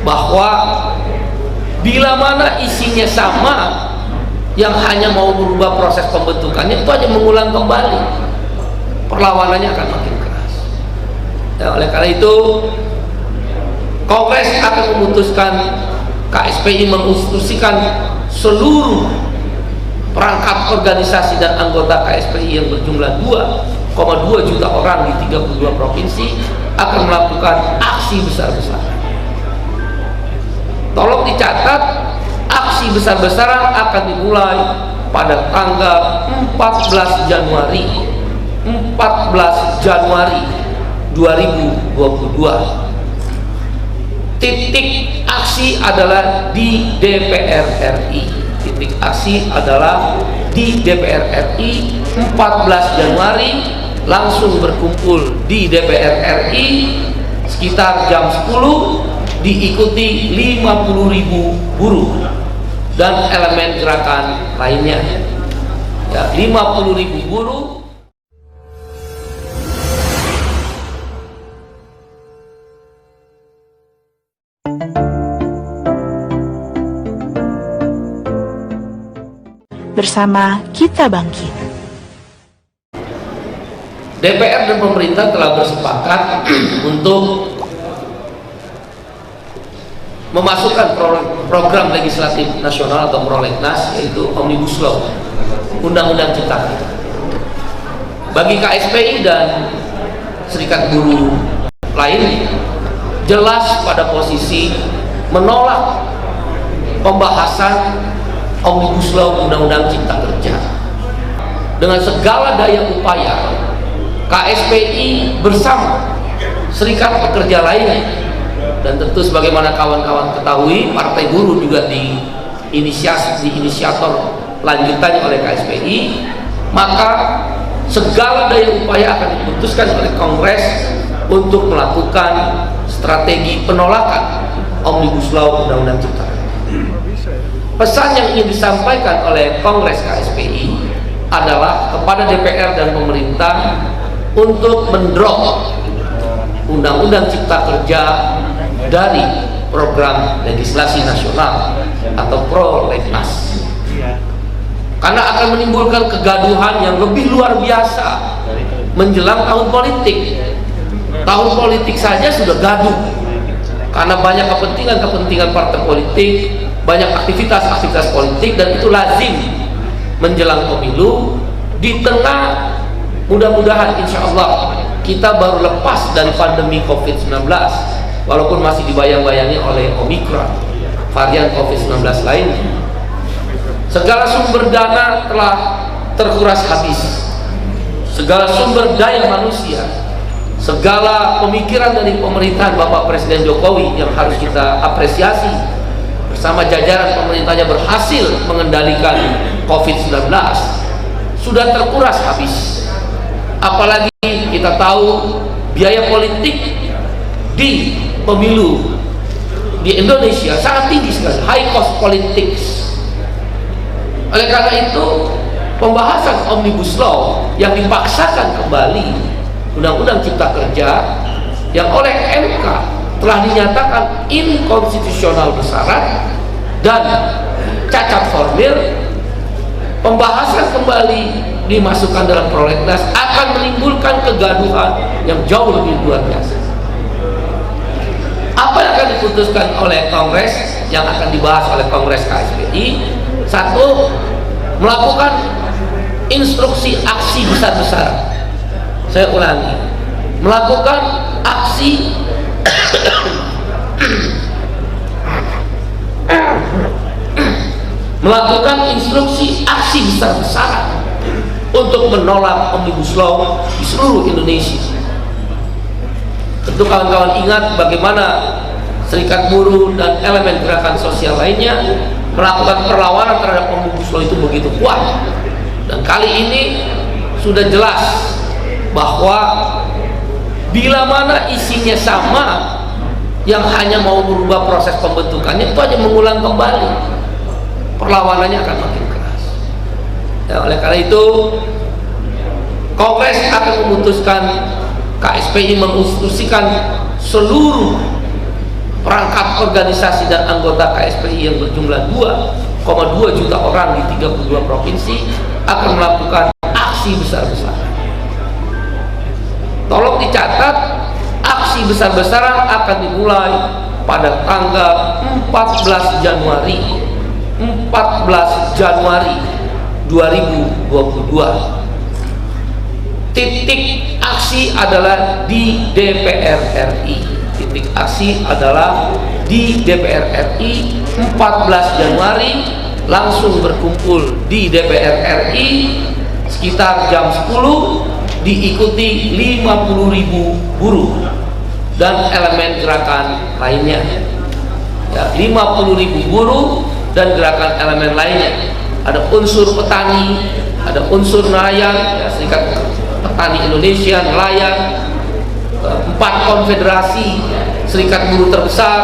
bahwa bila mana isinya sama, yang hanya mau merubah proses pembentukannya itu hanya mengulang kembali, perlawanannya akan makin keras. Ya, oleh karena itu Kongres akan memutuskan, KSPI menginstruksikan seluruh perangkat organisasi dan anggota KSPI yang berjumlah 2,2 juta orang di 32 provinsi akan melakukan aksi besar-besaran. Tolong dicatat, aksi besar-besaran akan dimulai pada tanggal 14 Januari 2022. Titik aksi adalah di DPR RI. Titik aksi adalah di DPR RI 14 Januari, langsung berkumpul di DPR RI sekitar jam 10, diikuti 50.000 buruh dan elemen gerakan lainnya. Ya, 50.000 buruh. Bersama kita bangkit. DPR dan pemerintah telah bersepakat untuk memasukkan program legislatif nasional atau prolegnas, yaitu Omnibus Law, Undang-Undang Cipta Kerja. Bagi KSPI dan serikat buruh lain, jelas pada posisi menolak pembahasan Omnibus Law Undang-Undang Cipta Kerja. Dengan segala daya upaya, KSPI bersama serikat pekerja lainnya, dan tentu sebagaimana kawan-kawan ketahui, Partai Buruh juga inisiator lanjutannya oleh KSPI, maka segala daya upaya akan diputuskan oleh Kongres untuk melakukan strategi penolakan Omnibus Law Undang-Undang Cipta Kerja. Pesan yang ingin disampaikan oleh Kongres KSPI adalah kepada DPR dan pemerintah untuk mendrop Undang-Undang Cipta Kerja dari program legislasi nasional atau prolegnas, karena akan menimbulkan kegaduhan yang lebih luar biasa menjelang tahun politik. Tahun politik saja sudah gaduh karena banyak kepentingan partai politik, banyak aktivitas politik, dan itu lazim menjelang pemilu. Di tengah, mudah-mudahan insya Allah kita baru lepas dari pandemi COVID-19, walaupun masih dibayang-bayangi oleh Omikron, varian COVID-19 lainnya. Segala sumber dana telah terkuras habis, segala sumber daya manusia, segala pemikiran dari pemerintahan Bapak Presiden Jokowi yang harus kita apresiasi, bersama jajaran pemerintahnya berhasil mengendalikan COVID-19, sudah terkuras habis. Apalagi kita tahu biaya politik di pemilu di Indonesia sangat tinggi sekali, high cost politics. Oleh karena itu, pembahasan Omnibus Law yang dipaksakan kembali Undang-Undang Cipta Kerja yang oleh MK telah dinyatakan inkonstitusional bersyarat dan cacat formil, pembahasan kembali dimasukkan dalam prolegnas akan menimbulkan kegaduhan yang jauh lebih luar biasa. Apa yang akan diputuskan oleh Kongres, yang akan dibahas oleh Kongres KSPI? Satu, melakukan instruksi aksi besar-besaran. Saya ulangi, melakukan aksi melakukan instruksi aksi besar-besaran untuk menolak Omnibus Law di seluruh Indonesia. Tentu kawan-kawan ingat bagaimana serikat buruh dan elemen gerakan sosial lainnya melakukan perlawanan terhadap Omnibus Law itu begitu kuat. Dan kali ini sudah jelas bahwa bila mana isinya sama, yang hanya mau merubah proses pembentukannya itu hanya mengulang kembali, perlawanannya akan makin keras. Ya, oleh karena itu Kongres akan memutuskan, KSPI menginstruksikan seluruh perangkat organisasi dan anggota KSPI yang berjumlah 2,2 juta orang di 32 provinsi akan melakukan aksi besar-besaran. Tolong dicatat, aksi besar-besaran akan dimulai pada tanggal 14 Januari 2022. Titik aksi adalah di DPR RI. Titik aksi adalah di DPR RI 14 Januari, langsung berkumpul di DPR RI sekitar jam 10, diikuti 50.000 buruh dan elemen gerakan lainnya. Ya, 50.000 buruh dan gerakan elemen lainnya. Ada unsur petani, ada unsur nelayan, ya, Serikat Petani Indonesia, nelayan, 4 konfederasi serikat buruh terbesar,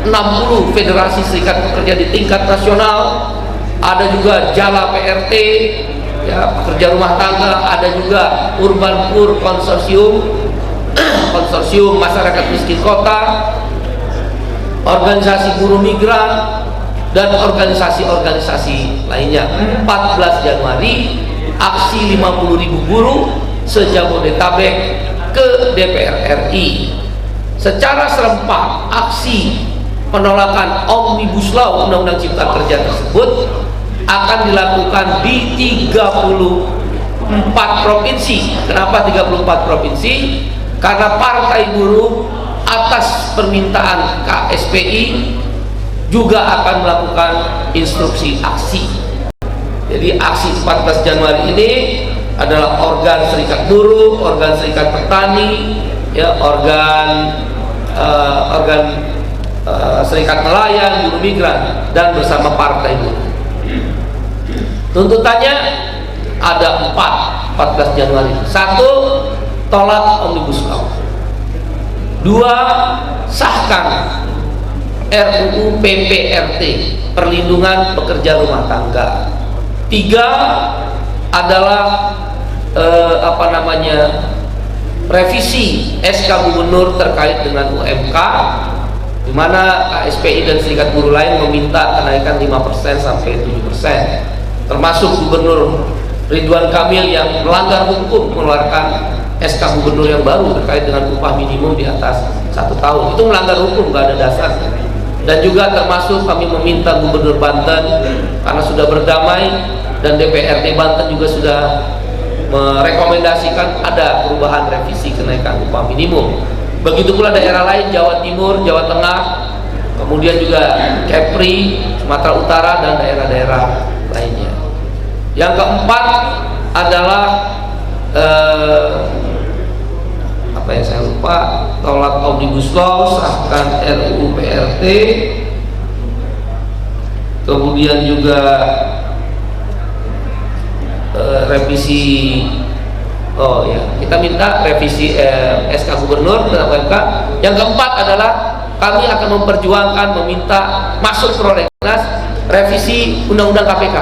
60 federasi serikat pekerja di tingkat nasional, ada juga Jala PRT, ya, pekerja rumah tangga, ada juga Urban Poor Konsorsium, konsorsium masyarakat miskin kota, organisasi buruh migran, dan organisasi-organisasi lainnya. 14 Januari aksi 50.000 buruh se-Jabodetabek ke DPR RI. Secara serempak aksi penolakan Omnibus Law Undang-Undang Cipta Kerja tersebut akan dilakukan di 34 provinsi. Kenapa 34 provinsi? Karena Partai Buruh atas permintaan KSPI juga akan melakukan instruksi aksi. Jadi aksi 14 Januari ini adalah organ serikat buruh, organ serikat petani, ya, organ serikat nelayan, buruh migran, dan bersama partai buruh. Tuntutannya ada 14 Januari. 1. Tolak Omnibus Law. 2. Sahkan RUU PPRT, perlindungan pekerja rumah tangga. 3 adalah revisi SK Gubernur terkait dengan UMK, di mana KSPI dan serikat buruh lain meminta kenaikan 5% sampai 7%, termasuk Gubernur Ridwan Kamil yang melanggar hukum mengeluarkan SK Gubernur yang baru terkait dengan upah minimum di atas 1 tahun. Itu melanggar hukum, nggak ada dasarnya. Dan juga termasuk kami meminta Gubernur Banten, karena sudah berdamai dan DPRD Banten juga sudah merekomendasikan ada perubahan revisi kenaikan upah minimum. Begitu pula daerah lain, Jawa Timur, Jawa Tengah, kemudian juga Kepri, Sumatera Utara, dan daerah-daerah lainnya. Yang keempat adalah tolak Omnibus Law, sahkan RUU PRT, kemudian juga revisi, kita minta revisi SK Gubernur dan UMK. Yang keempat adalah kami akan memperjuangkan, meminta masuk prolegnas revisi Undang-Undang KPK.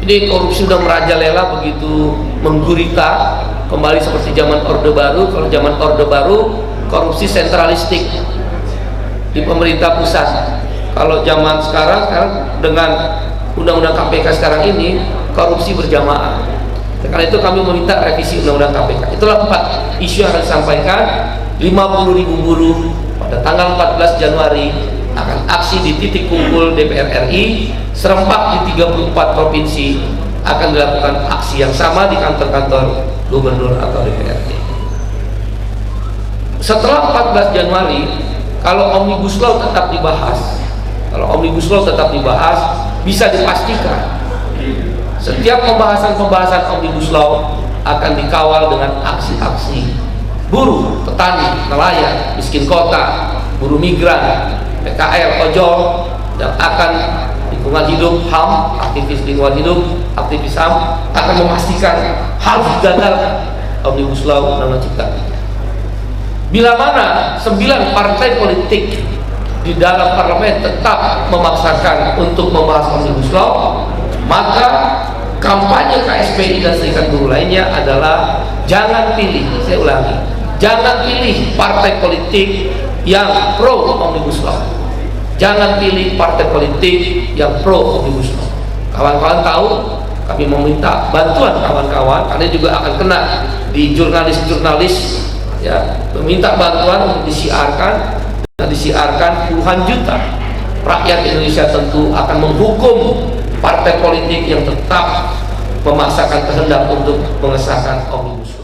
Jadi korupsi sudah merajalela, begitu menggurita, kembali seperti zaman Orde Baru. Kalau zaman Orde Baru korupsi sentralistik di pemerintah pusat. Kalau zaman sekarang dengan Undang-Undang KPK sekarang ini korupsi berjamaah. Karena itu kami meminta revisi Undang-Undang KPK. Itulah 4 isu yang akan disampaikan. 50.000 buruh pada tanggal 14 Januari akan aksi di titik kumpul DPR RI. Serempak di 34 provinsi akan dilakukan aksi yang sama di kantor-kantor gubernur atau DPRD. Setelah 14 Januari, kalau Omnibus Law tetap dibahas, bisa dipastikan setiap pembahasan Omnibus Law akan dikawal dengan aksi-aksi buruh, petani, nelayan, miskin kota, buruh migran, PKL, ojol, dan akan lingkungan hidup, HAM, aktivis lingkungan hidup, aktivis HAM, akan memastikan harus digagalkan Omnibus Law Undang-Undang Cipta Kerja. Bila mana 9 partai politik di dalam parlemen tetap memaksakan untuk membahas Omnibus Law, maka kampanye KSPI dan serikat buruh lainnya adalah jangan pilih, saya ulangi, jangan pilih partai politik yang pro Omnibus Law. Jangan pilih partai politik yang pro Omnibus Law. Kawan-kawan tahu, kami meminta bantuan kawan-kawan karena juga akan kena di jurnalis-jurnalis, ya, meminta bantuan untuk disiarkan, dan disiarkan puluhan juta rakyat Indonesia tentu akan menghukum partai politik yang tetap memaksakan kehendak untuk mengesahkan Omnibus Law.